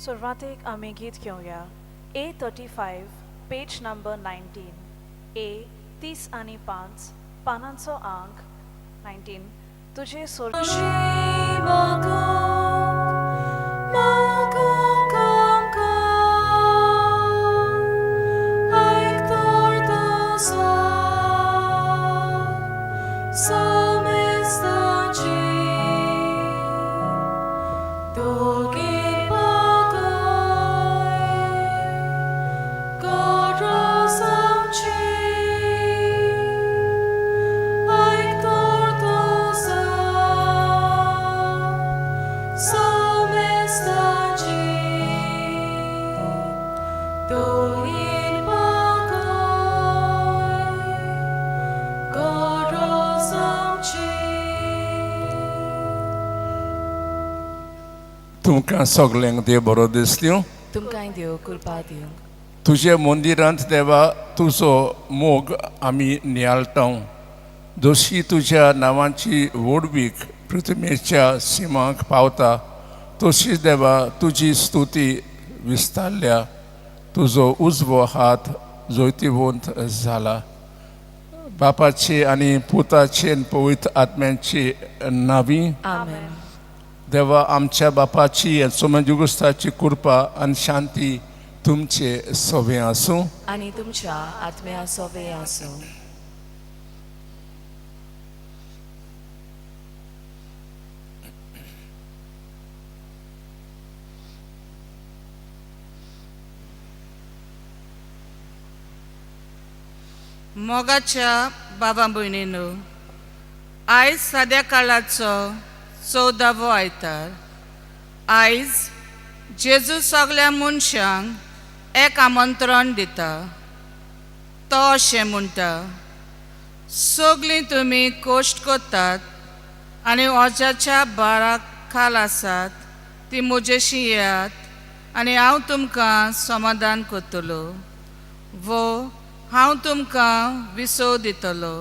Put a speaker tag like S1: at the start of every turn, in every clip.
S1: सुरवातीक आमी गीत घेवया A35 पेज नंबर 19 A 30 आणि 5 पानांचो अंक 19 तुझे
S2: तुमकां सगल्यांक देव बरो दीस दिवं.
S3: तुमकांय देव कृपा दिवं.
S2: तुझे मंदिरांत देवा तुजो मोग आमी नियाळटां. जशी तुज्या नांवाची वडवीक पृथ्वीच्या सिमांक पावता तशीच देवा तुजी स्तुती विस्तारल्या. तुजो उजवो हात जोयतिवंत जाला. बापाची आनी पुताची आनी पवित्र आत्म्यांची नावी.
S3: आमेन.
S2: देवा आमच्या बापाची सोमजुगुस्ताची कृपा आनी शांती तुमचे सोबे आसूं.
S3: आनी तुमच्या आत्म्या सोबे आसूं.
S4: मोगाच्या बाबा भयणीनो, आयज साद्या काळाचो 14वो आयतार. आयज जेजू सगळ्या मनशांक एक आमंत्रण दिता. तो अशें म्हणटा, सगळीं तुमी कश्ट करतात आनी ओजाच्या भाराक खाल आसात ती म्हजेशी येयात आनी हांव तुमकां समाधान करतलो. वो हांव तुमकां विसव दितलो.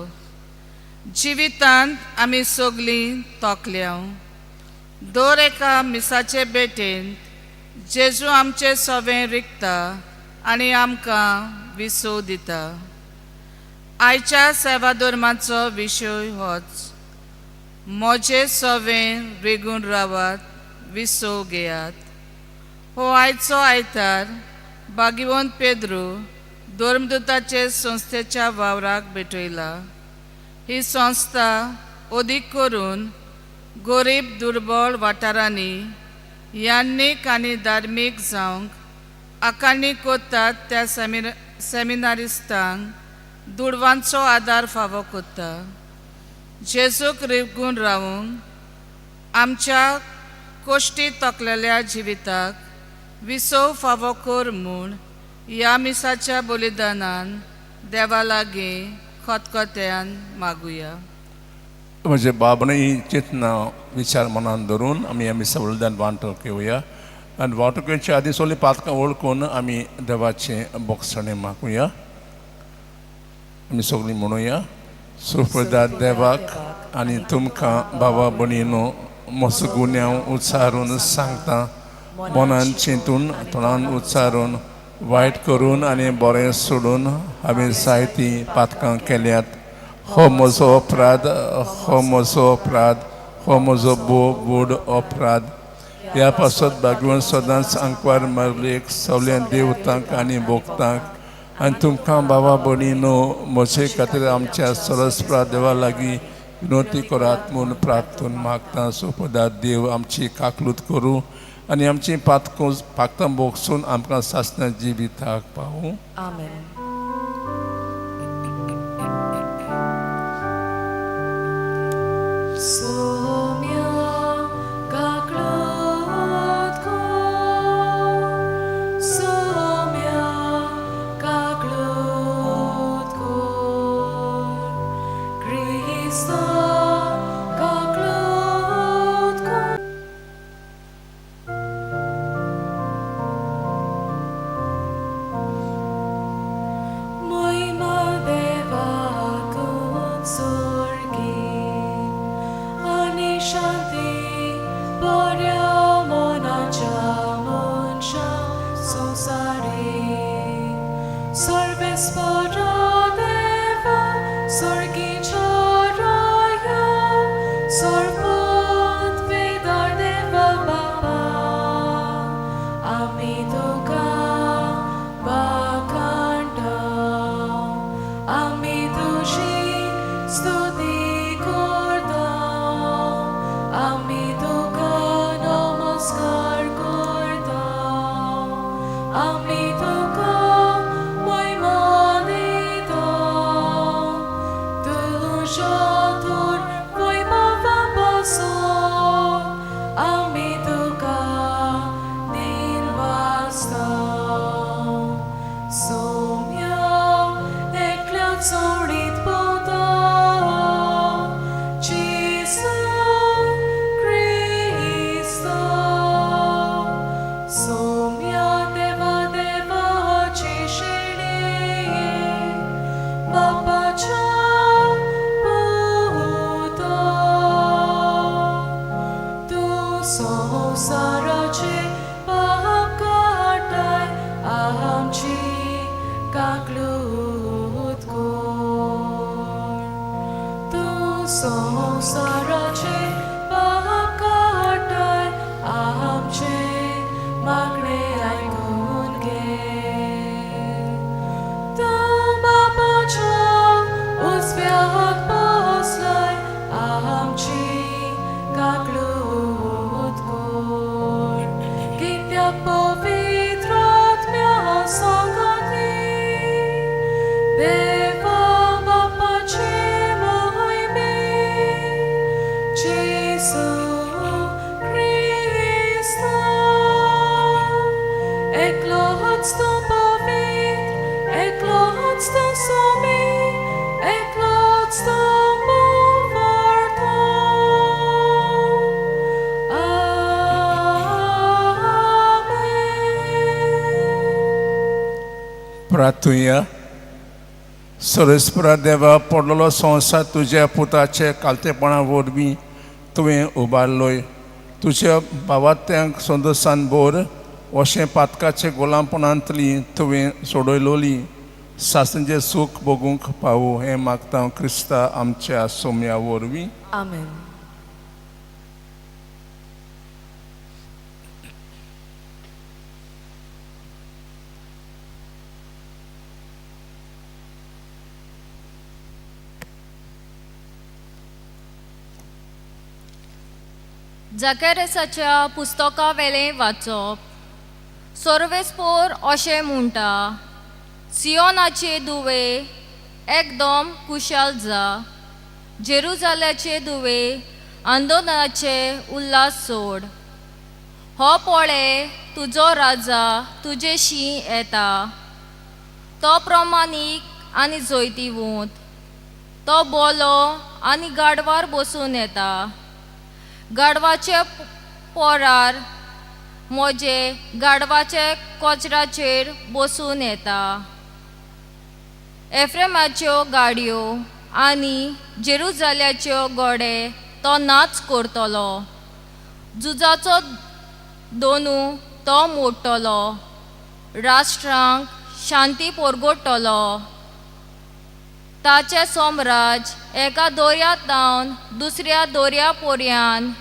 S4: जिवितांत आमी सगळीं तोकल्या. दर एका मिसाचे बेटेन जेजू आमचे सोबें रिकता आनी आमकां विसव दिता. आयच्या सेवा धर्माचो विशय होच. म्हजें सोबें रेगून रावात, विसव घेयात. हो आयचो आयतार भागिवंत पेद्रू धर्मदुताचे संस्थेच्या वावराक भेटयला. ही संस्था अदीक करून गरीब दुर्बळ वाठारांनी यान्नीक आनी धार्मीक जावंक आकांणी कोत्तात त्या सेमिनारिस्तांक दुडवांचो आदार फावो कोत्ता. जेजूक रिगून रावूंक आमच्या कोश्टी तोकलेल्या जिविताक विसव फावो कर म्हूण ह्या मिसाच्या बलिदानान देवा लागीं खतखत्यान मागुया.
S2: म्हजे बाबणें चिंतना विचार मनान धरून आमी आमी बलिदान वांटो घेवया. आनी वांटो घेवच्या आदी सगळीं पातकां वळखून आमी देवाचें बोगसणें मागुया. आमी सगळीं म्हणुया, सुप्रदात देवाक आनी तुमकां बाबा भयणीनो म्हजो गुन्यांव उच्चारून सांगता. मनान चिंतून तोंडान उच्चारून वायट करून आनी बरें सोडून हांवें जायतीं पातकां केल्यात. हो म्हजो अपराध, हो म्हजो अपराध, हो म्हजो बूड अपराध. ह्या पासत भागवंत सदांच आंकवार मारलेक सगळ्या देवतांक आनी भोगतांक आनी तुमकां बाबा भयणीनो म्हजे खातीर आमच्या सरस्प्रा देवा लागीं विनोती करात म्हूण प्रार्थून मागता. सोपदात देव आमची काकलूत करूं आनी आमची पातकां भोगसून आमकां सासण्या जिविताक पावूं.
S3: आमेन.
S5: Shanti, Bharya Monacha Muncha.
S3: स्तुती करता आमी तुका नमस्कार करता आमी तुका महिमा दिता तुझ्या थोर वैभवापासून आमी तुका निर्वासता सोम्या एकल्याच सोडीत पोवता जेसू क्रिस्ता सोम्या देवा देवाचे शेळये बापाच्या पुता तूं संवसाराचे पाप काटाय आमची काकलूत कर तूं संवसाराचे पाप काटाय आमचे मागणे आयकून घे तूं बापाच्या उजव्याक बसलाय आमची काकलूत कर कित्याक पवित्र आत्म्या संगाती देवा बापाचे महिमे जेसू क्रिस्ता एकलोच तूं पवित्र एकलोच तूं सोमी एकलोच तूं पवित्र
S2: प्रार्थुया सरस्परा देवा पडलेलो संवसार तुज्या पुताचे कालतेपणा वरवीं तुवें उबारलोय तुज्या भावात्यांक संदोसान बोर अशें पातकाचे गोलामपणांतली तुवें सोडयलोली सासणेचें सूख भोगूंक पावूं हें मागता क्रिस्ता आमच्या सोम्या वरवीं
S3: आमेन
S5: जाकेरेसाच्या पुस्तका वेलें वाचप सर्वेस्पोर अशें म्हणटा सियोनाचे दुवे एकदम कुशाल जा जेरुजाल्याचे दुवे आंदोलनाचे उल्हास सोड हो पळे तुजो राजा तुजेशी येता तो प्रमाणीक आनी जैतिवंत तो बोलो आनी गाडवार बसून येता गाडवाचे पोरार मोजे गाडवाचे कोचराचेर बसून येता एफ्रेमाच्यो गाडयो आनी जेरुजाल्याच्यो घोडे तो नाच करतलो झुजाचो दोनू तो मोडटलो राष्ट्रांक शांती परगडटलो ताचे सोमराज एका दोर्यांतावन दुसऱ्या दोर्या पर्यान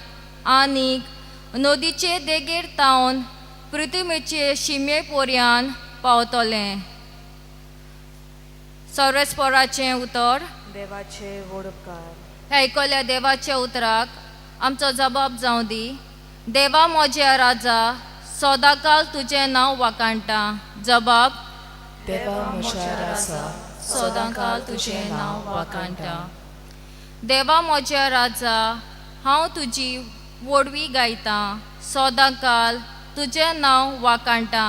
S5: आनीक नदीचे देगेर तावन पृथ्वीचे शिमे पर्यान पावतलें सर्वेस्पराचें उतर
S1: देवाचे वडपकार
S5: आयकल्या देवाच्या उतराक आमचो जबाब जावं दी देवा म्हज्या राजा सदांकाल तुजें नांव वाकाणटा जबाब
S3: देवा म्हज्या राजा
S5: सदांकाल तुजें नांव वाकाणटा देवा म्हज्या राजा हांव तुजी वडवी गायता सदांकाल तुजें नांव वाकाणटा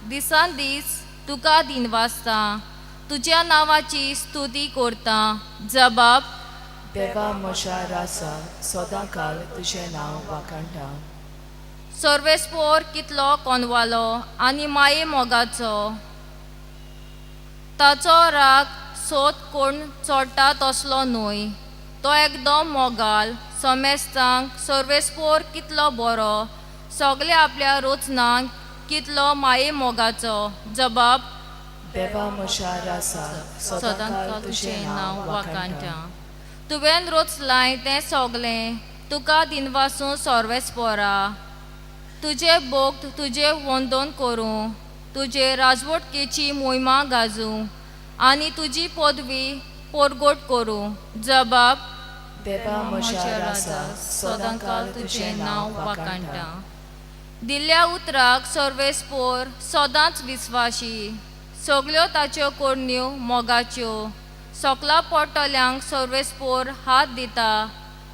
S5: दिसान दीस तुका दिनवासता तुज्या नांवाची स्तुती करता जबाब
S3: देवा म्हज्या राजा सदांकाल तुजें नांव वाकाणटा
S5: सर्वेस्पोर कितलो कोनवालो आनी माये मोगाचो ताचो राग सोद कोण चोडटा तसलो न्हय तो एकदम मोगाल समेस्तांक सर्वेस्पोर कितलो बरो सगळे आपल्या रोचनांक कितलो माये मोगाचो जबाब
S3: देवा म्हज्या राजा
S5: सदांकाल तुजें नांव वाकाणटा तुवें रोचलाय तें सगलें तुका दिनवासून सर्वेस्पोरा तुजे भोक्त तुजे वंदन करूं तुजे राजवटकेची मोहिमा गाजूं आनी तुजी पदवी पोरगोट करूं. जबाब
S3: देवा म्हज्या राजा सदांकाल तुझें नांव वाखाणटा.
S5: दिल्ल्या उतराक सर्वेस्पोर सदांच विस्वाशी. सगल्यो ताच्यो कोडण्यो मोगाच्यो. सोकला पडटल्यांक सर्वेस्पोर हात दिता.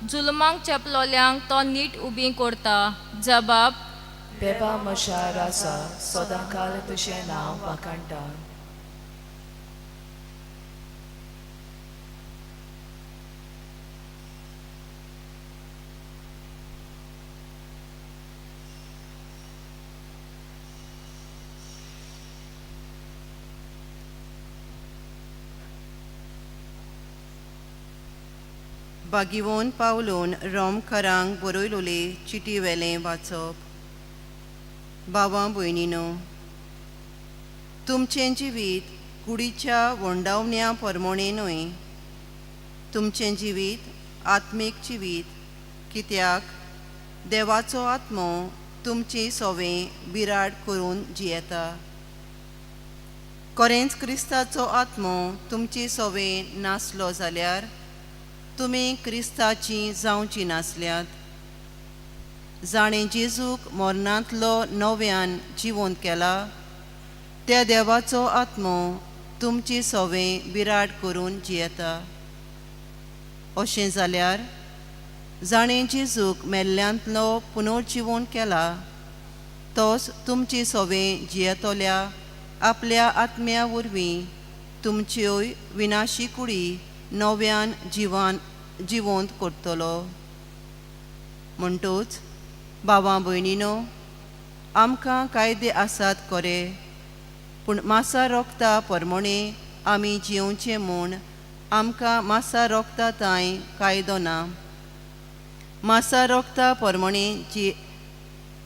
S5: जुलमांक चेपलोल्यांक तो नीट उबी करता. जबाब
S3: देवा म्हज्या राजा सदांकाल तुझें नांव वाखाणटा.
S6: बागिवोन पावलोन रोमकारांक बरयलोले चिटी वेलें वाचप. भावां भयणीनो, तुमचें जिवीत कुडीच्या वोंडावण्या परमणे न्हय. तुमचें जिवीत आत्मीक जिवीत, कित्याक देवाचो आत्मो तुमची सवें बिराड करून जियेता. खरेंच क्रिस्ताचो आत्मो तुमची सवें नासलो जाल्यार तुमी क्रिस्ताची जावची नासल्यात. जाणें जेजूक मरणांतलो नव्यान जिवंत केला, त्या देवाचो आत्मो तुमची सवें बिराड करून जियेता. अशें जाल्यार जाणें जेजूक मेल्ल्यांतलो पुनर्जिवण केला, तोच तुमची सवें जियेतोल्या आपल्या आत्म्या वरवीं तुमच्योय विनाशी कुडी नव्यान जिवंत करतलो. म्हणटूच भावां भयणीनो, आमकां कायदे आसात खरे, पूण मासा रोगता परमणे आमी जिवचे म्हूण आमकां मासा रोगता तांय कायदो ना. मासा रोगता परमणे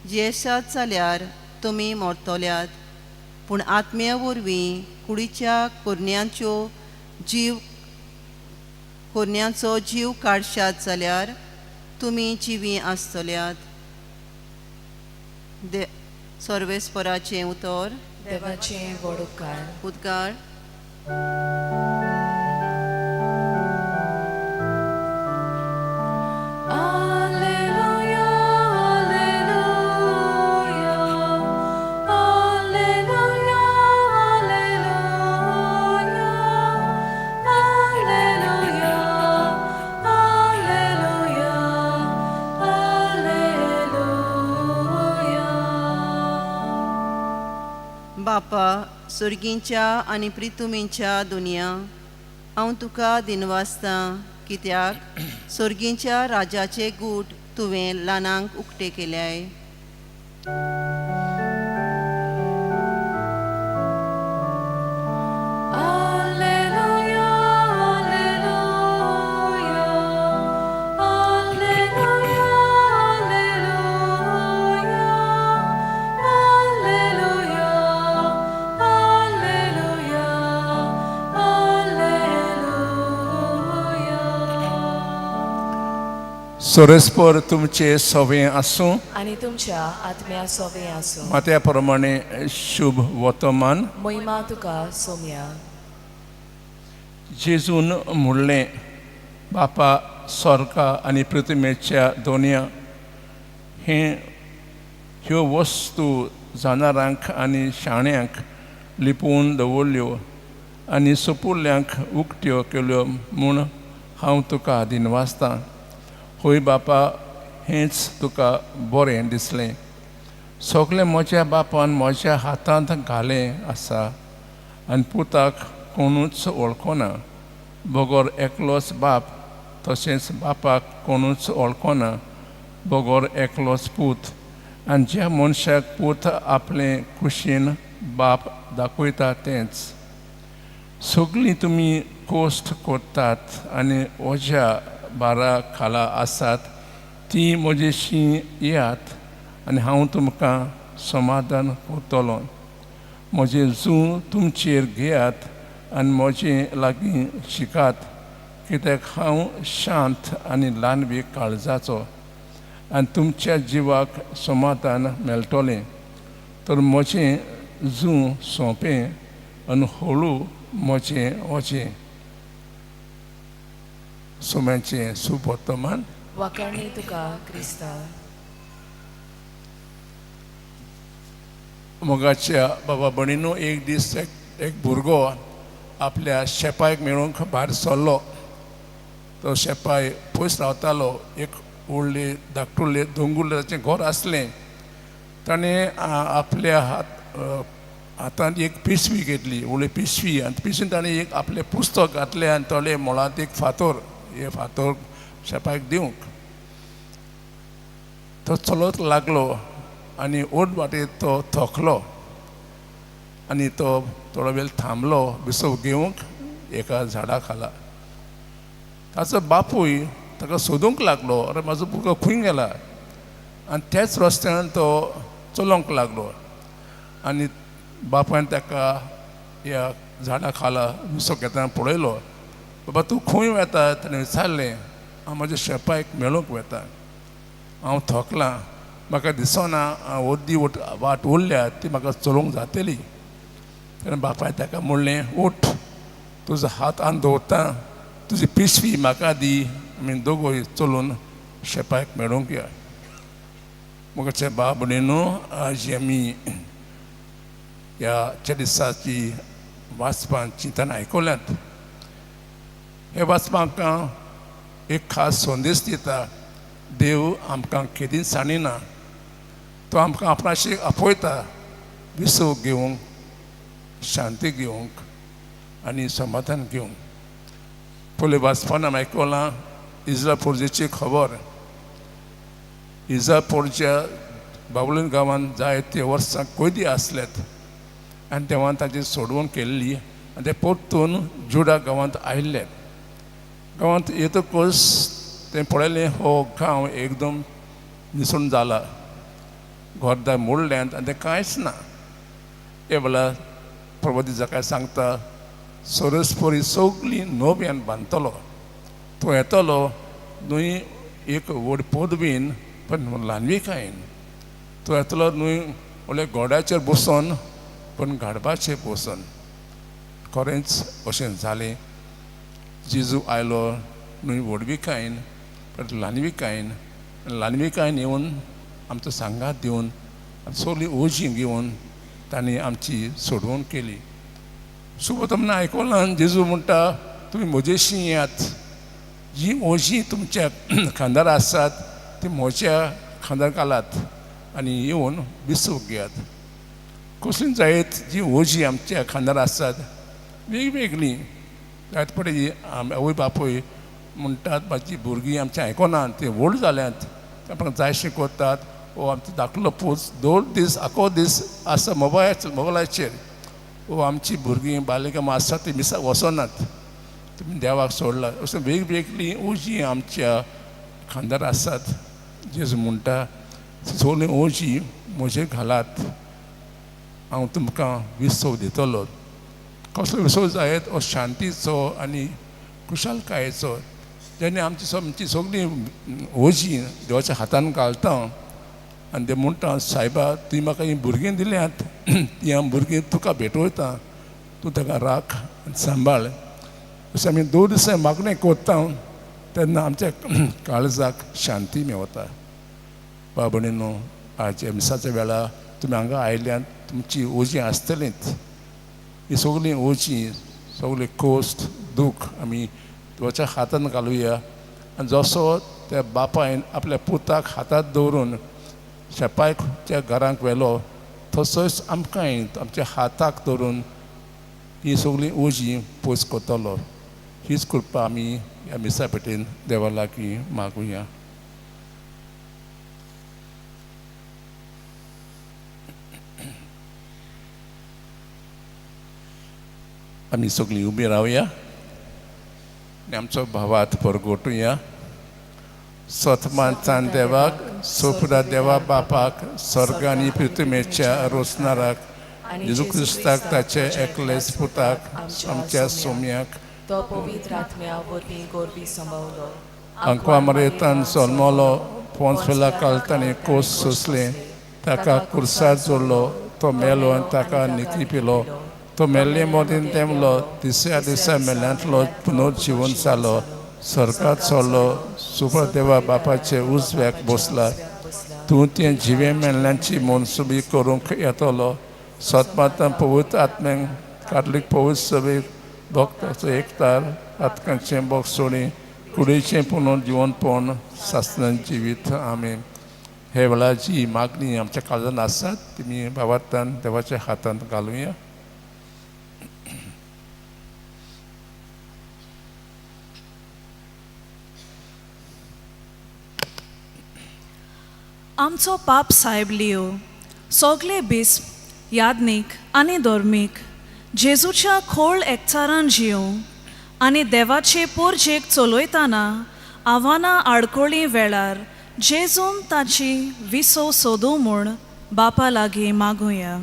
S6: जियेशात जाल्यार तुमी मरतल्यात, पूण आत्म्या वरवीं कुडीच्या कोरण्यांचो जीव काडशात जाल्यार तुमी जिवी आसतल्यात. सर्वेस्पराचें उतर.
S3: देवाचें व्हड उपकार.
S6: उद्गार. बापा सुर्गींच्या आनी प्रितुमींच्या दुनिया, हांव तुका दिनवासतां, कित्याक सुर्गींच्या राजाचे गूट तुवें ल्हानांक उक्ते केल्याय.
S2: सोरेस्पोर तुमचे सवें आसूं
S3: आनी तुमच्या आत्म्या सवें आसूं.
S2: मात्या प्रमाणे शुभ वर्तमान.
S3: महिमा तुका सोम्या.
S2: जेजून म्हणलें, बापा स्वर्गा आनी पृथ्वीच्या दोनया ह्यो वस्तू जानारांक आनी शाण्यांक लिपोवन दवरल्यो आनी सोपुल्ल्यांक उक्त्यो केल्यो म्हूण हांव तुका दिनवासतां. होय बापा, हेंच तुका बरें दिसलें. सगलें म्हज्या बापान म्हज्या हातांत घालें आसा आनी पुताक कोणूच वळखना. बगोर एकलोच बाप, तशेंच बापाक कोणूच वळखना. बगोर एकलोच पूत, आनी ज्या मनशाक पूत आपले कुशीन बाप दाखयता तेंच. सगळीं तुमी कोश्ट करतात आनी ओज्या बारा खाला आसात, ती म्हजेशी येयात आनी हांव तुमकां समाधान करतलो. म्हजें जूं तुमचेर घेयात आनी म्हजे लागीं शिकात, कित्याक हांव शांत आनी ल्हानवी काळजाचो, आनी तुमच्या जिवाक समाधान मेळटलें. तर म्हजें जूं सोंपें आनी हळू म्हजें ओजें. सुम्यांचे सुवर्तमान
S3: वाकरणी तुका क्रिस्ता
S2: मोगाच्या बाबा भणीनो एक दीस एक भुरगो आपल्या शेपायक मेळूंक भायर सरलो. तो शेपाय पयस रावतालो. एक व्हडले धाकटुले दोंगुल्ले ताचें घर आसलें. ताणें आपल्या हातांत एक पिशवी घेतली, व्हडली पिशवी, आनी पिशवीन ताणें एक आपलें पुस्तक घातलें आनी थोडे मोळांत एक फातर, हे फातर शेपायक दिवंक. तो चलत लागलो आनी ओट वाटेर तो थकलो आनी तो थोडो वेळ थांबलो विसव घेवंक एका झाडा खाला. ताचो बापूय ताका सोदूंक लागलो, अरे म्हाजो भुरगो खंय गेला. आनी त्याच रस्त्यान तो चलोंक लागलो आनी बापायन ताका ह्या झाडा खाला विसव घेतना पळयलो. बाबा तूं खंय वता. ताणें विचारलें, हांव म्हज्या शेपायक मेळूंक वता, हांव थकलां, म्हाका दिसना हांव अर्दी वाट उरल्या ती म्हाका चलोवंक जातली. तेन्ना बापाय ताका म्हणलें, उठ, तुजो हात आन दवरता, तुजी पिशवी म्हाका दी, आमी दोगूय चलून शेपायक मेळूंक या. मोगाचे बाब भयणीनो, आज आमी ह्या दिसाची वाचपां चिंतन आयकल्यात. हे वाचपाक एक खास संदेश दिता. देव आमकां केदीं सांडिना, तो आमकां आपणाशी आपयता विसव घेवंक, शांती घेवंक आनी समाधान घेवंक. पयले वाचपान आमी आयकलां इस्रायल पोरजेची खबर. इस्रायल पोरच्या बाबुलोन गांवांत जायते वर्सां कैदी आसल्यात आनी देवान ताची सोडवण केल्ली आनी ते परतून जुडा गांवांत आयिल्ले. गांवांत येतकच तें पळयलें हो गांव एकदम निसण जाला. घरदार मोडल्यात आनी तें कांयच ना. हे वेळार प्रभू जाका सांगता, सरस्पोरी सगळीं नव्यान बांदतलो. तो येतलो न्हय एक व्हड पदवीन पण ल्हानविकायेन. तो येतलो न्हय व्हडल्या घोड्याचेर बसून पण गाडबाचेर बसून. खरेंच अशें जालें. जेजू आयलो न्हय व्हडविकायेन पण ल्हानविकायेन. ल्हानविकायेन येवन आमचो सांगात दिवन सगळीं ओजी घेवन तांणी आमची सोडवण केली. सुबोतमना आयकलां जेजू म्हणटा, तुमी म्हजेशी येयात. जी ओजी तुमच्या खांदार आसात ती म्हज्या खांदार घालात आनी येवन विसव घेयात. कसलीं जायत जी ओजी आमच्या खांदार आसात वेगवेगळीं. जायत पडे आवय बापूय म्हणटात म्हाजी भुरगीं आमचें आयकनात, ते व्हड जाल्यात, आमकां जाय शिकयतात. वो आमचो धाकलो पूत आखो दीस आसा मोबायलाचेर. वो आमची भुरगीं बालिका आसात ती मिसाक वचनात, तुमी देवाक सोडला. अशें वेगवेगळीं ओजी आमच्या खांदार आसात. जेजू म्हणटा, सगळीं ओजी म्हजेर घालात, हांव तुमकां विसव दितलो. कसलो विसव जायत हो शांतीचो आनी खुशालकायेचो. जेन्ना आमची सगळीं ओजी देवाच्या हातान घालता आनी ते म्हणटा, सायबा तुवें म्हाका हीं भुरगीं दिल्यात, हीं भुरगीं तुका भेटवयता, तूं ताका राख आनी सांबाळ. अशें आमी 2 दीस मागणें कोत्ता तेन्ना आमच्या काळजाक शांती मेवता. बाब भयणीनो, आज मिसाच्या वेळार तुमी हांगा आयल्यात, तुमची ओजी आसतलींच. ही सगळीं ओजी, सगळें कोस्ट दूख आमी देवाच्या हातान घालुया. आनी जसो त्या बापायन आपल्या पुताक हातांत दवरून शेपायच्या घरांक व्हेलो, तसोच आमकांय आमच्या हाताक धरून ही सगळीं ओजी पयस करतलो. हीच कृपा आमी ह्या मिसा पेटीन देवा लागीं मागुया. आमी सगळीं उबी रावया आनी आमचो भावार्थ परगोटुया. सतमांचान देवाक, सोपरा देवा बापाक, स्वर्ग आनी पृथ्वीच्या रोचणाराक, जेजू क्रिस्ताक ताचे एकलेच पुताक, आमच्या सोम्याक,
S3: तो पवित्र आत्म्या वरवीं गोरबी संभवलो.
S2: अंकवामरेतान जल्मलो, पोंचवेला कालतांनी कोस सोंसलें, ताका कुर्सार जोडलो, तो मेलो आनी ताका निती पिलो. तो मेल्ले मोदीन तेमलो, तिसऱ्या दिसा मेल्यांतलो पुनर्जीवन जालो, स्वर्गात सोडलो सुप्रदेवा बापाचे उजव्याक बसला तूं तें जिवे मेल्ल्यांची मनसुबी करूंक येतलो सतमातान पवित्र आत्म्याक कातलीक पवित्र सभेक भक्ताचो एकतार आतकांचें बोगसोणी कुडीचें पुनर्जीवनपण सासणान जिवीत आमी हे वेळा जी मागणी आमच्या काळजांत आसात तुमी भावार्थान देवाच्या हातांत घालुया.
S1: आमचो पाप साहेब लियो सोगले बीस यादनीक आनी धोर्मीक जेजूच्या खोल एकचारान जियो आनी देवाचे पोरजेक चलोयतना आव्हानां आडकोळी वेळार जेजून ताची विसो सोदू म्हूण बापा लागीं मागुया.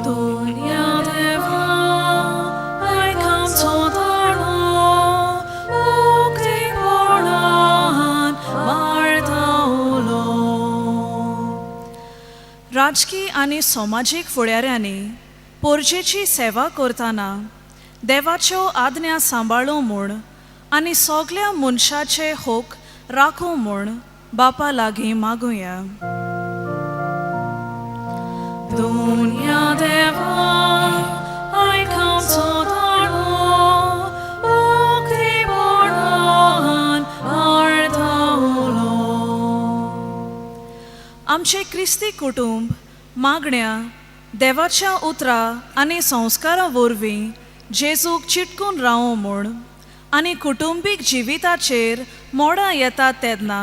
S1: दुनिया देवा आयकांचो दाणो उक्तीपणान मारतावलो. राजकी आनी समाजीक फुडाऱ्यांनी पोरजेची सेवा करतना देवाच्यो आज्ञा सांबाळूं म्हूण आनी सोगल्या मनशाचे होक राखूं म्हूण बापा लागीं मागुया. दुनिया देवा आयकांचो दाणो उक्तीपणान मारतावलो. आमचे क्रिस्ती कुटुंब मागण्या देवाच्या उतरां आनी संस्कारां वरवीं जेजूक चिटकून रावूं म्हूण आनी कुटुंबीक जिविताचेर मोडां येतात तेन्ना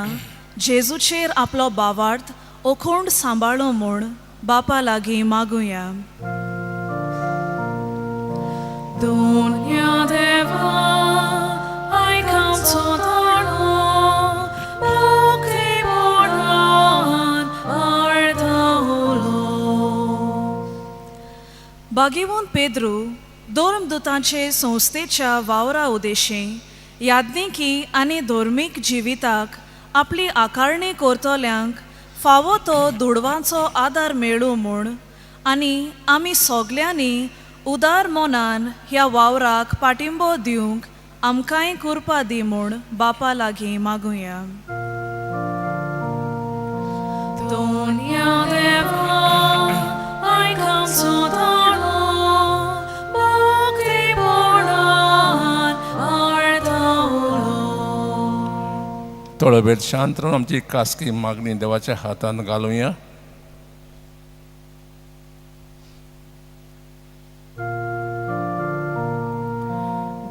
S1: जेजूचेर आपलो भावार्थ अखोंड सांबाळूं म्हूण बापा लागीं मागुया. दुनिया देवा आयकांचो दाणो उक्तीपणान मारतावलो. बागेवून पेद्रू धर्मदुतांचे संस्थेच्या वावरा उद्देशीं यादनिकी आनी धर्मीक जिविताक आपली आकारणी करतल्यांक फावो तो दुडवांचो आदार मेळूं म्हूण आनी आमी सोगल्यांनी उदार मोनान ह्या वावराक पाटिंबो दिवंक आमकांय कृपा दी म्हूण बापा लागीं मागुया. दुनिया देवा आयकांचो दाणो उक्तीपणान मारतावलो.
S2: थोडो वेळ शांत रावन आमची खासगी मागणी देवाच्या हातांत घालुया.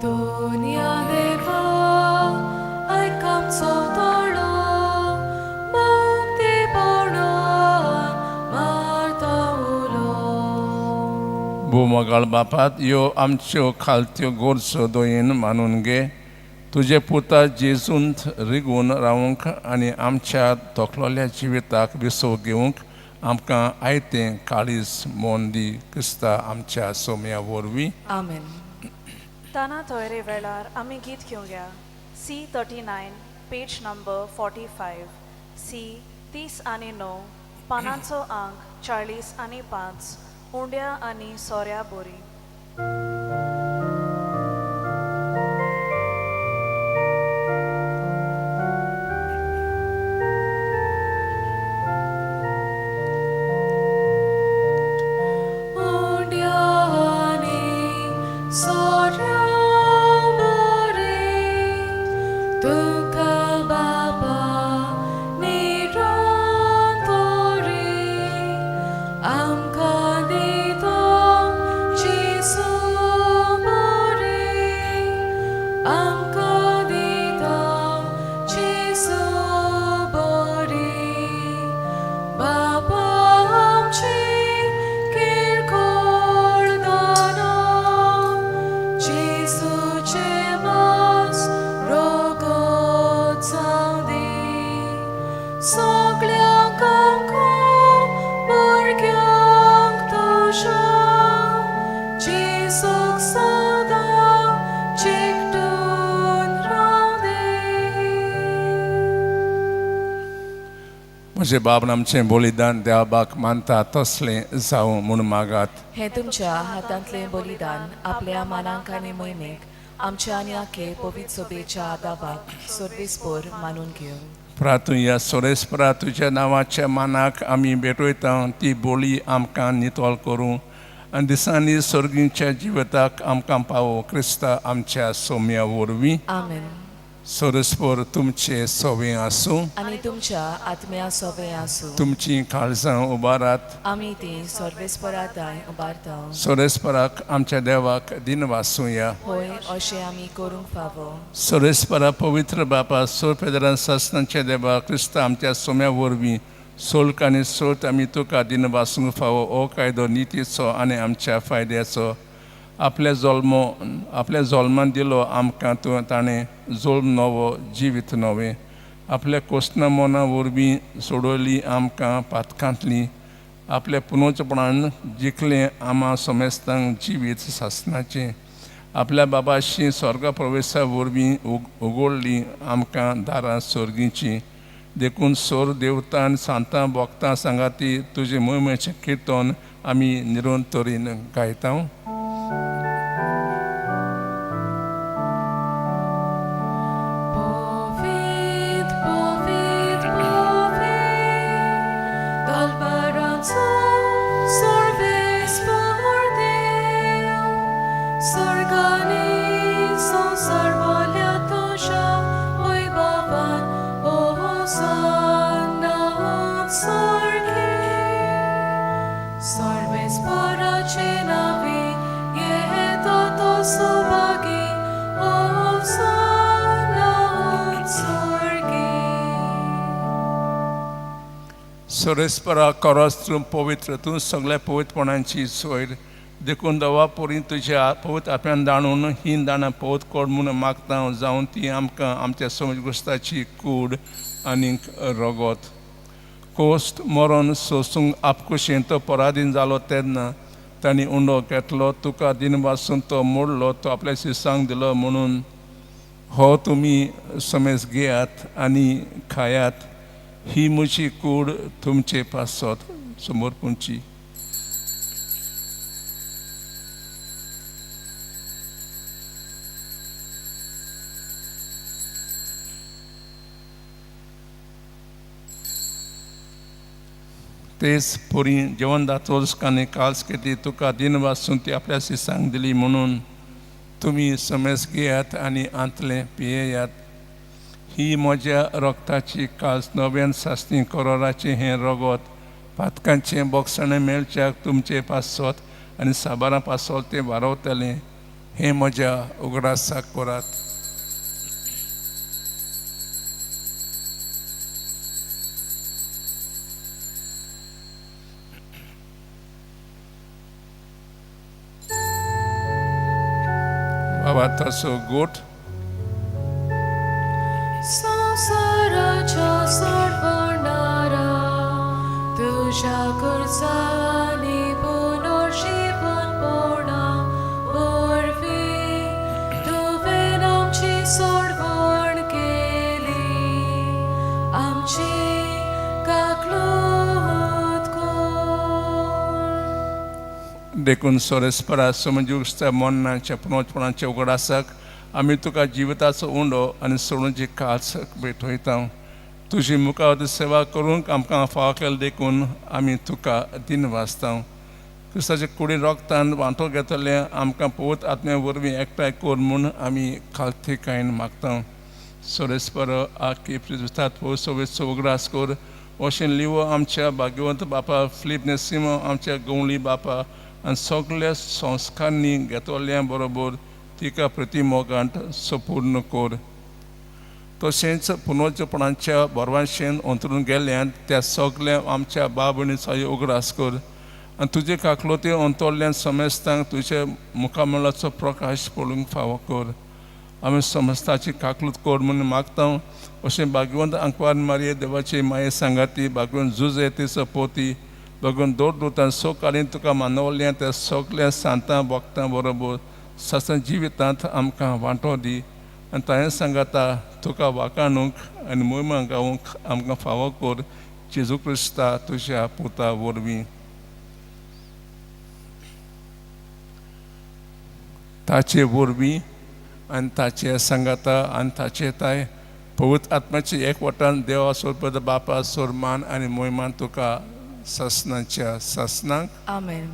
S3: दुनिया देवा आयकांचो दाणो उक्तीपणान मारतावलो.
S2: भुमोगाळ बापात यो आमच्यो खालत्यो गोरसो दोयेन मानून घे तुजे पुता जेजूंत रिगून रावंक आनी आमच्या तोखलोल्या जिविताक विसव घेवंक आमकां आयतें काळीज मोन दी क्रिस्ता आमच्या सोम्या वरवीं.
S3: आमेन.
S1: ताना तोयरे वेळार आमी गीत घेवया. C39 पेज नंबर 45 C30 आनी 9 पानांचो अंक 40 आनी 5 उंड्या आनी सोऱ्या बोरी.
S3: Jesus.
S2: म्हजे बाबन आमचें बलिदान देवाबाक मानता तसलें जावं म्हूण मागात.
S3: हे तुमच्या हातांतलें बलिदान आपल्या मानांक आनी मोहिमेक आमच्या आनी आखे पवित्र सोबेच्या आदाबाक सर्वेस्पोर मानून घेवन
S2: प्रार्थुया सोरेस्परा तुज्या नांवाच्या मानाक आमी भेटयता ती बोली आमकां नितोळ करूं आनी दिसांनी सर्गींच्या जिविताक आमकां पावो क्रिस्ता आमच्या सोम्या वरवीं.
S3: आमेन.
S2: सोरेस्पोर तुमचे सोवें आसूं.
S3: आनी तुमच्या आत्म्या सोबे आसूं.
S2: तुमची काळजां उबारात.
S3: आमी ती सर्वेस्पराताय उबारता.
S2: सोरेस्पराक आमच्या देवाक दिन वासूया.
S3: होय अशें आमी करूंक फावो.
S2: सोरेस्परा पवित्र बापा सोर पेदरान सासनांच्या देवा क्रिस्ता आमच्या सोम्या वरवीं सोल्क आनी सोत आमी तुका दिन वासूंक फावो हो कायदो नितीचो आनी आमच्या फायद्याचो. आपल्या जल्मान दिलो आमकां ताणें जोल्म नवो जिवीत नवें. आपल्या कोसना मोना वरवीं सोडोयली आमकां पातकांतली. आपल्या पुनोचपणान जिखलें आमा सोमेस्तांक जिवीत सासनाचें. आपल्या बाबाशी स्वर्गा प्रवेशा वरवीं उगडली आमकां दारां सर्गीची. देखून सोर देवतां आनी सांतां भोगतां सांगाती तुजे मोहिमेचें किर्तन आमी निरंतरीन गायता. सोरेस्परा कोरोस्त्रूम पवित्र तूं सगळ्या पवित्रपणांची सोयर देखून दवा पोरी तुज्या पवित्र आत्म्यान दाणून ही दाणां पवित्र कोड म्हूण मागता जावन ती आमकां आमच्या समज गुस्ताची कूड आनीक रगत. कोस्त मरण सोसूंक आपकुशें तो पराधीन जालो तेन्ना तांणी उंडो घेतलो. तुका दिन वासून तो मोडलो तो आपल्या शिसांक दिलो म्हणून हो तुमी समेज घेयात आनी खायात. ही म्हजी कूड तुमचे पासत समोर पुंची. तेच पोरी जेवण दातोलस्कांनी काल्स केली तुका दिन वासून ती आपल्या शिसांक दिली म्हणून तुमी समेज घेयात आनी आंतले पियेयात. ही म्हज्या रक्ताची काल्स नव्यान सासणी करोराचें हें रगत पातकांचें बोगसणें मेळच्याक तुमचे पासत आनी साबारां पासत तें वारवतलें. हें म्हज्या उगडासाक करात. बाबा तसो गोठ
S3: संसाराच्या सर्वनारा तुझ्या कुर्सानी पुनर्जीवन पोणा वरवीं तुवें आमची सोडवण केली आमची काकलूत कोर.
S2: देखून सोरेस्परा समजुस्ता मोन्नाच्या पुनोचपणाच्या उगडासाक आमी तुका जिविताचो उंडो आनी सोडूंची काल्स भेटयता. तुजी मुखावती सेवा करूंक आमकां फाव केलें देखून आमी तुका दिन वाचता. क्रिस्ताच्या कुडी रोगतान वांटो घेतलें आमकां पवित्र आत्म्या वरवीं एकठांय कोर म्हूण आमी खालतीकायेन मागता. सोरेस्पर आखी प्रिजतात पवित्र सोबेचो उगडास कोर. अशें लिवो आमच्या भाग्यवंत बापा फिलीप नेसिमो आमच्या गवळी बापा आनी सगल्या संस्कारांनी घेतल्या बरोबर तिका प्रतिमोगांत संपूर्ण कोर. तशेंच पुनर्जपणाच्या बरवाशेन अंतरून गेल्ल्यान त्या सगल्या आमच्या बाबणीचो उगडास कर आनी तुजे काकलोती अंतरल्यान समेस्तांक तुज्या मुखामळाचो प्रकाश पडूंक फावो कर. आमी समस्ताची काकलूत कोर म्हूण मागता. अशें भाग्यवंत आंकवार मारये देवाची माये सांगाती भाग्यवंत जुजे तिचो पोती भगवन दोड दोतान सोकारीन तुका मानवल्ल्या त्या सगल्या सांतां भक्तां बरोबर सासन जिवितांत आमकां वांटो दी आनी तांणे सांगाता तुका वाकाणूंक आनी मोहिमा गावूंक आमकां फावो कर. जेजू क्रिस्ता तुझ्या पुता वरवीं ताचे वरवीं आनी ताचे संगता आनी ताचे ताय पवित्र आत्म्याचे एकवटान देवा सोद बापा सोरमान आनी मोयमान तुका ससनांच्या ससनांक
S3: Amen.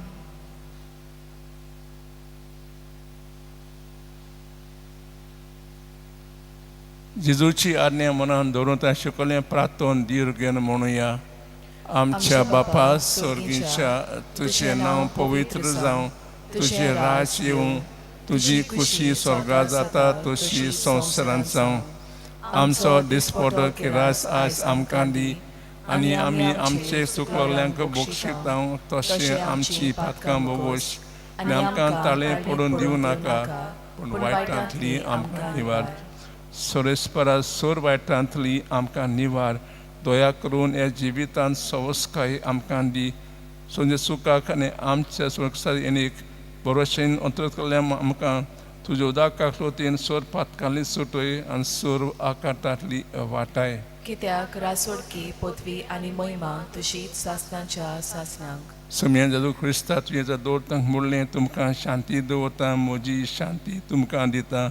S2: जेजूची आज्ञा मनान दवरून तां शिकयलें प्रार्थोन दीर घेवन म्हणुया आमच्या बापा स्वर्गीच्या तुझें नांव पवित्र जावं तुझें राज येवं तुजी खुशी स्वर्गात जाता तशी संवसारांत जावं आमचो दिसपडो किरास आज आमकां दी आनी आमी आमचे चुकलोल्यांक बक्षिता तशें आमची पातकां बोवोश आनी आमकां ताळें पडून दिवं नाका पूण वायटांतली आमकां निवार सोरेस्परा सोर वायटांतली आमकां निवार दया करून ह्या जिवितांत सवस्काय आमकां दी सोंजे सुखाक आनी आमच्या सुरक्षा येणेक बरोशेन अंतरतल्यान आमकां तुज्या उदकाक लोतयेन सोर पातकांतली सुटय आनी सोर आकांतांतली वाटाय
S3: कित्याक रासोडकी पदवी आनी महिमा तुशीच सासनांच्या सासनांक
S2: समेन जेजू क्रिस्ता तुजें जर दवरतांक म्हणलें तुमकां शांती दवरता म्हजी शांती तुमकां दिता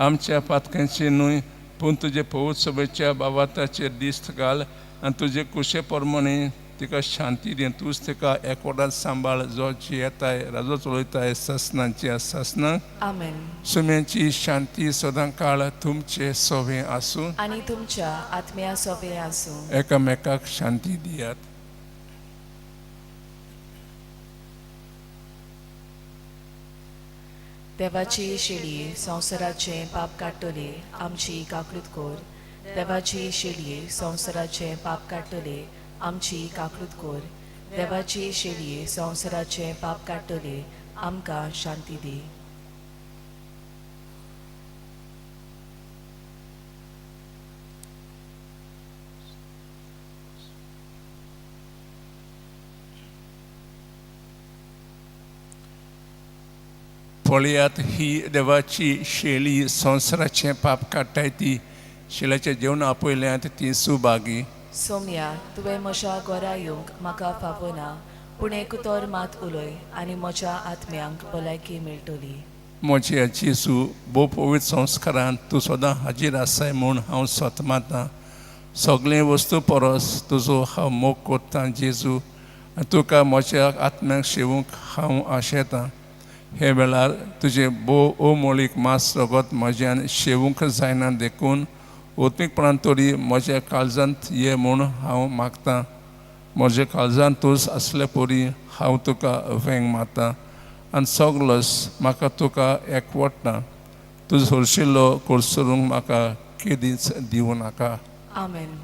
S2: आमच्या पातकांची न्हय पूण तुजे पवित्र सभेच्या बाबाताचेर दिश्ट घाल आनी तुजे कुशे प्रमाणे तिका शांती दी तूंच तिका एकवटान सांबाळ जो जियेताय राजो चलयताय ससनांच्या ससनांक
S3: आमेन
S2: सुम्यांची शांती सदां काळ तुमचे सोबे आसूं
S3: आनी तुमच्या आत्म्या सोबे आसूं
S2: एकामेकाक शांती दियात
S3: देवाची शेळये संवसाराचे पाप काडटले आमची काकूत कोर देवाची शेळये संवसाराचे पाप काडटले आमची काकूत कोर देवाची शेळये संवसाराचे पाप काडटले आमकां शांती दी
S2: पळयात ही देवाची शेळी संवसाराचें पाप काडटाय ती शेळ्याचें जेवण आपयल्यांत ती सुभागी
S3: सोम्या तुवें म्हज्या घरा येवंक म्हाका फावना पूण एकूतर मात उलय आनी म्हज्या आत्म्यांक भलायकी मेळटली
S2: म्हजे जेजू भोव पवित्र संस्कारांत तूं सदां हाजीर आसाय म्हूण हांव सतमातां सगळे वस्तू परस तुजो हांव मोग कोत्तां जेजू आनी तुका म्हज्या आत्म्याक शेवूंक हांव आशेतां हे वेळार तुजे भोव अमोलीक मास रगत म्हज्यान शेवूंक जायना देखून ओत्मीकपणान तरी म्हज्या काळजांत ये म्हूण हांव मागतां म्हज्या काळजांत तूंच असले परी हांव तुका वेंग मारतां आनी सगलोस म्हाका तुका एकवटना तुजो हरशिल्लो कोसरूंक म्हाका केदींच दिवं नाका
S3: आमेन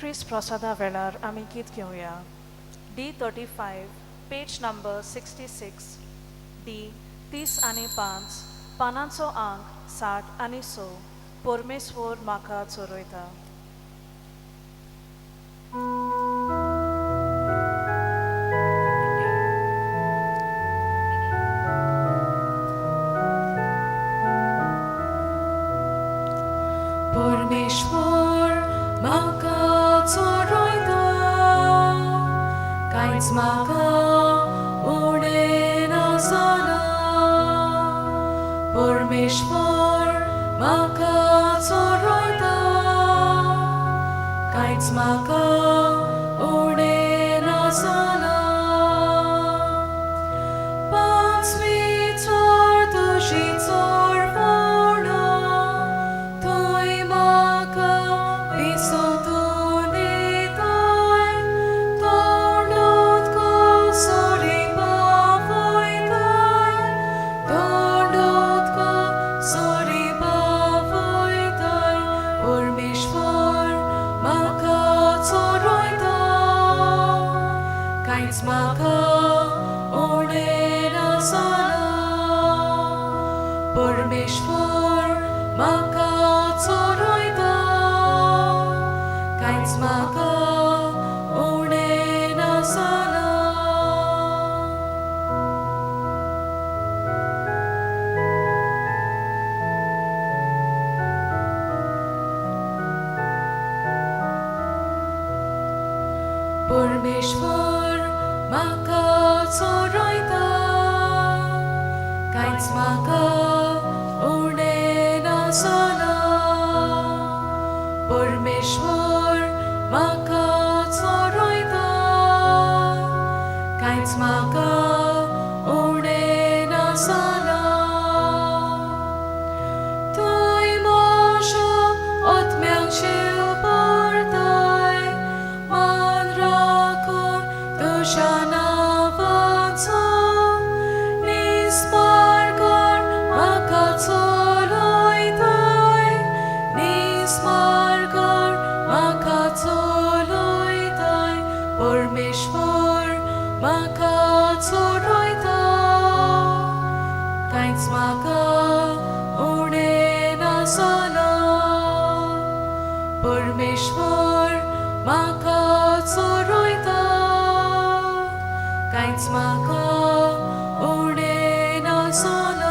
S1: ख्रिस्त प्रसादा वेळार आमी गीत घेवया D35 पेज नंबर 66 D30 पानांचो अंक 60 आनी 100 परमेश्वर म्हाका चोरयता
S3: परमेश्वर म्हाका चोरयता कांयच म्हाका उणें ना जालां परमेश्वर म्हाका चोरयता कांयच म्हाका उणें ना जालां पांचवी चोर तुजी चोर फोडा थंय म्हाका विसोतून येताय तोंडोत कोसोरी बावयताय तोंडोत कोसोरी बावयताय परमेश्वर म्हाका चोरयता कांयच म्हाका उणें ना जालां परमेश्वर म्हाका चोरयता कांयच म्हाका परमेश्वर म्हाका चोरयता कांयच म्हाका उणें नासलो परमेश्वर म्हाका चोरयता कांयच म्हाका उणें नासलो तुय मोशो ओतम्यांक शिव पडताय मान राखून तुज्या नांवाचो निस्पार कर म्हाका चोलयताय निस्पार कर म्हाका चोलयताय परमेश्वर म्हाका चोरयता कांयच म्हाका उणें नासलो परमेश्वर म्हाका चोरयता कांयच म्हाका उणें नासलो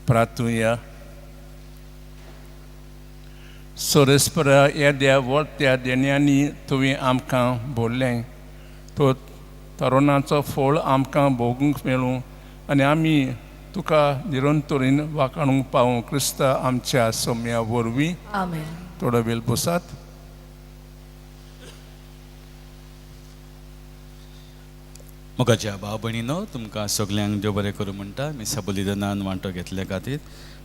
S2: Pratuja. Sorespera येद्या वळत्या देण्यांनी तुवें आमकां भोरलें तो तरुणाचो फळ आमकां भोगूंक मेळूं आनी आमी तुका निरंतरीन वाखाणूंक पावूं क्रिस्ता आमच्या सोम्या वरवीं
S3: आमेन
S2: थोडो वेळ बसात
S7: मोगाच्या भाव भयणीनो तुमकां सगल्यांक देव बरें करूं म्हणटा मिसा बलिदानान वांटो घेतले खातीर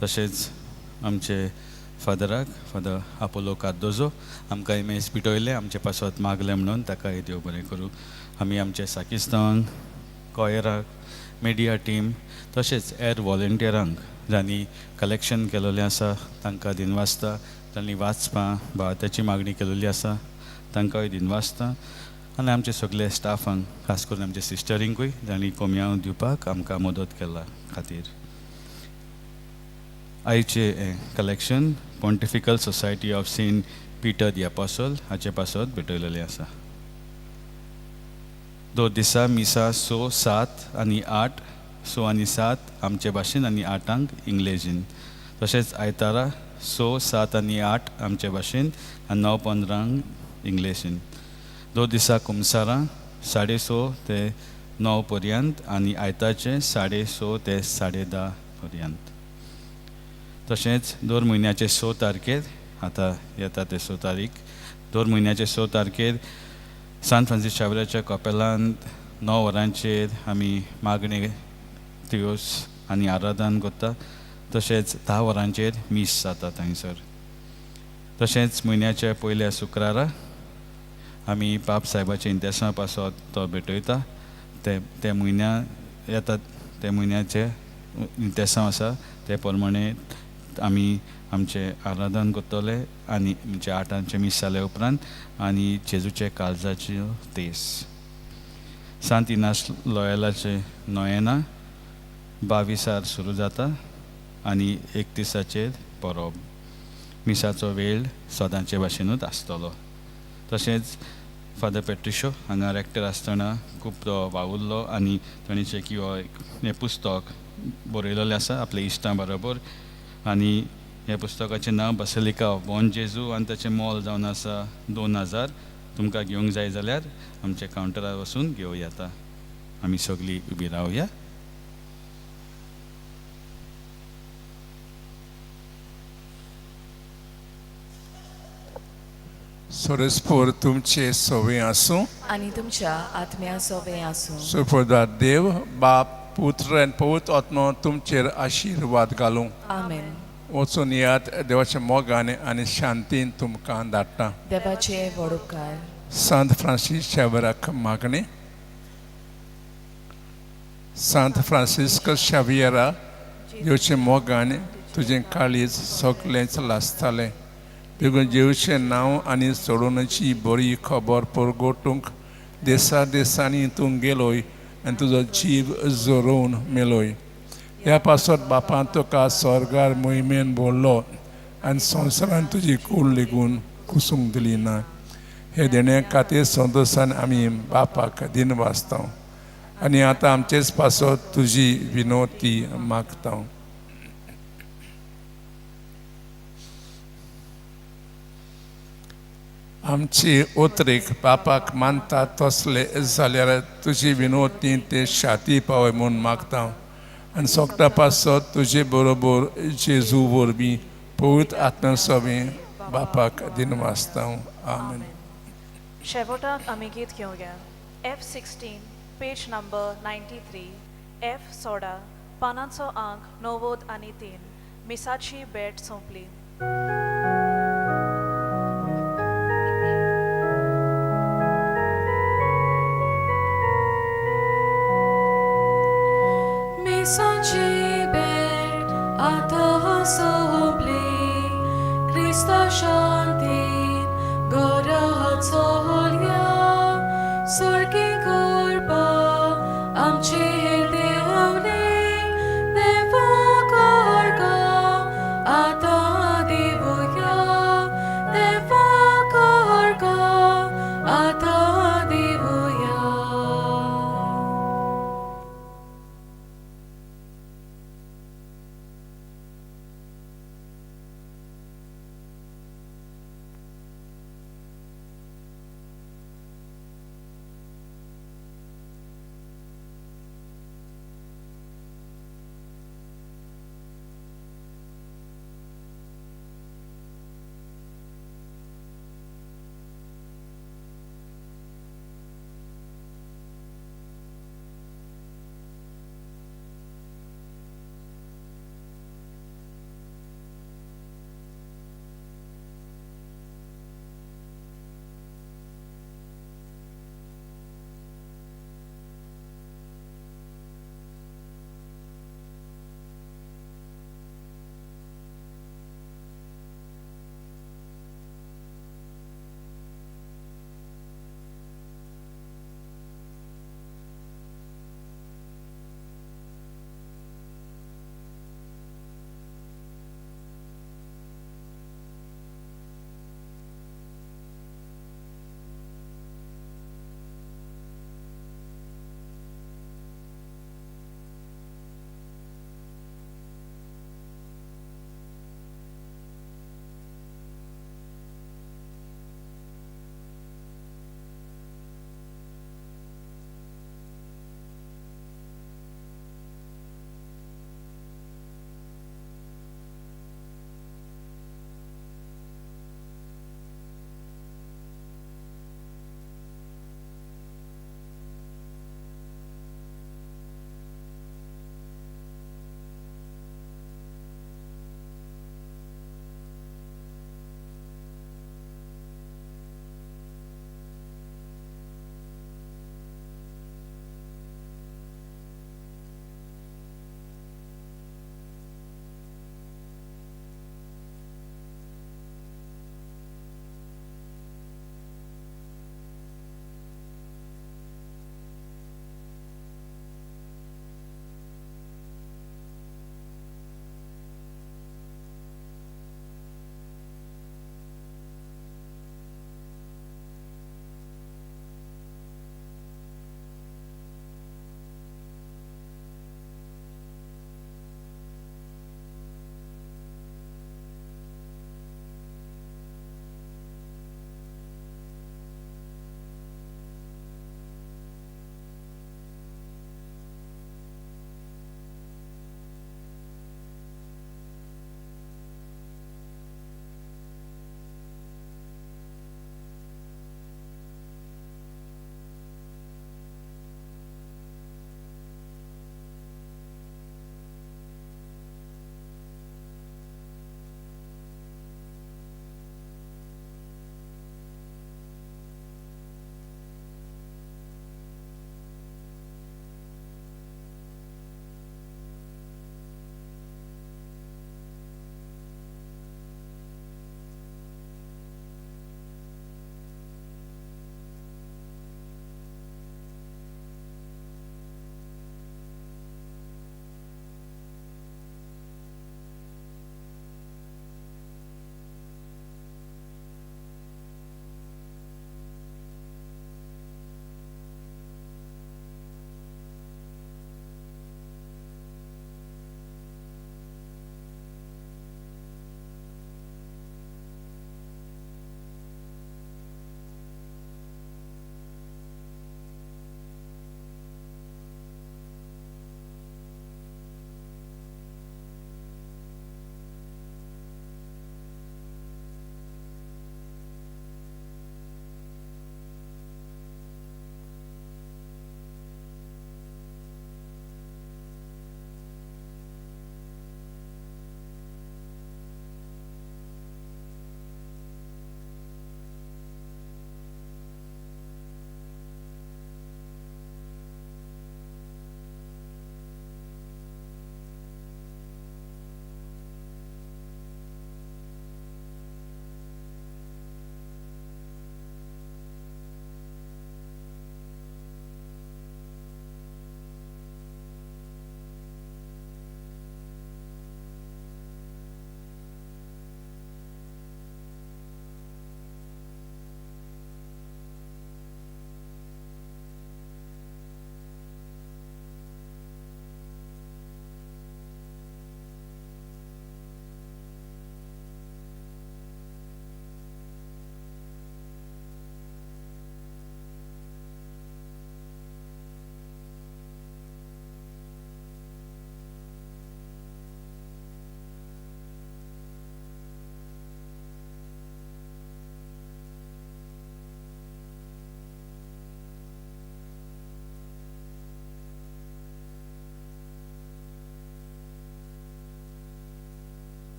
S7: तशेंच आमचे फादर आपोलो कार्दोजो आमकां इमेज पिटयले आमचे पासत मागले म्हणून ताकाय देव बरें करूं आमी आमचे साकिस्तांक कॉयराक मिडिया टीम तशेंच एर वॉलंटियरांक जांणी कलेक्शन केलेलें आसा तांकां दिनवासता जांणी वाचपां भारताची मागणी केलेली आसा तांकांय दिनवासता आनी आमचे सगळे स्टाफांक खास करून आमच्या सिस्टरींकूय जांणी कोमयां दिवपाक आमकां मदत केला खातीर आयचे collection Pontifical Society of Saint Peter the एपॉसल हाचे पासत भेटयलेलें आसा दोन दिसा मिसा 6, 7 आनी 8 6 आनी 7 आमचे भाशेन आनी 8 इंग्लिशीन तशेंच आयतारा 6, 7 आनी 8 आमचे भाशेन आनी 9, 15 इंग्लिशीन दोन दिसा कुमसारां 6:30 ते 9 पर्यंत आनी आयताचे 6:30 ते 10:30 पर्यंत तशेंच दर म्हयन्याचे 6 तारखेर आतां येता ते 6 तारीख दर म्हयन्याचे 6 तारखेर सान फ्रांसीस शावेराच्या कॉपेलांत 9 वरांचेर आमी मागणे तियोस आनी आराधन करता तशेंच 10 वरांचेर मीस जाता थंयसर तशेंच म्हयन्याच्या पयल्या शुक्रारा आमी पाप साहेबाचे इंतेसां पासत तो भेटयता ते म्हयन्या येता ते म्हयन्याचे इंतेसां आसा ते प्रमाणे आमी आमचे आराधन करतले आनी म्हणजे 8 मीस जाले उपरांत आनी जेजूचे काळजाच्यो तेस सांत इनास लॉयलाचे नोयेना 22 सुरू जाता आनी 31 परब मिसाचो वेळ सदांचे भाशेनूच आसतलो तशेंच फादर पेट्रिशो हांगा रॅक्टर आसतना खूब तो वावुरलो आनी ताणें हें पुस्तक बरयलेलें आसा आपल्या इश्टां बरोबर आनी ह्या पुस्तकाचें नांव बसिलिका ऑफ बॉर्न जेजू आनी ताचें मोल जावन आसा 2000 तुमकां घेवंक जाय जाल्यार आमच्या कावंटरार वचून घेवं येता आमी सगळीं उबी रावया.
S2: सोरेस्पोर तुमचे सोवे आसूं.
S3: आनी तुमच्या आत्म्या सोबे आसूं.
S2: सुपरदा देव बाप पुत्र आनी पवित्र आत्मा तुमचेर आशिर्वाद घालूं.
S3: आमेन.
S2: वचून यात देवाच्या मोगान आनी शांतीन तुमकां धाडटा.
S3: देवाचे व्हड उपकार.
S2: सांत फ्रांसीस शेवराक मागणे. सांत फ्रांसिस्क शेवियरा देवचे मोगान तुजें काळीज सगळेंच लासतालें. देखून जेवचें नांव आनी सोडूनची बरी खबर परगोटूंक देसा देसांनी तूं गेलोय आनी तुजो जीव जोरोवन मेलोय. ह्या पासत बापान तुका स्वर्गार मोहिमेन बोल्लो आनी संवसारान तुजी कूड लेगून कुसूंक दिली ना. हे देण्या खातीर संतोशान आमी बापाक दिन वाचता आनी आतां आमचेच पासत तुजी विनोती मागता. आमची उतरेक बापाक मानता तसले जाल्यार तुजी विनोती ते शाती पावय म्हूण मागता आनी सोगता पासत तुजे बरोबर जेजू वरवीं पवित्र आत्म्या सोबीं बापाक दिन वाचता. आमेन.
S1: शेवटाक आमी गीत घेवया. F16 page number 93. F सोडा पानांचो अंक 90 आनी 3. मिसाची बेट सोंपली.
S8: Misaci bet आता सोंपली. क्रिस्ता शांतीन घराचो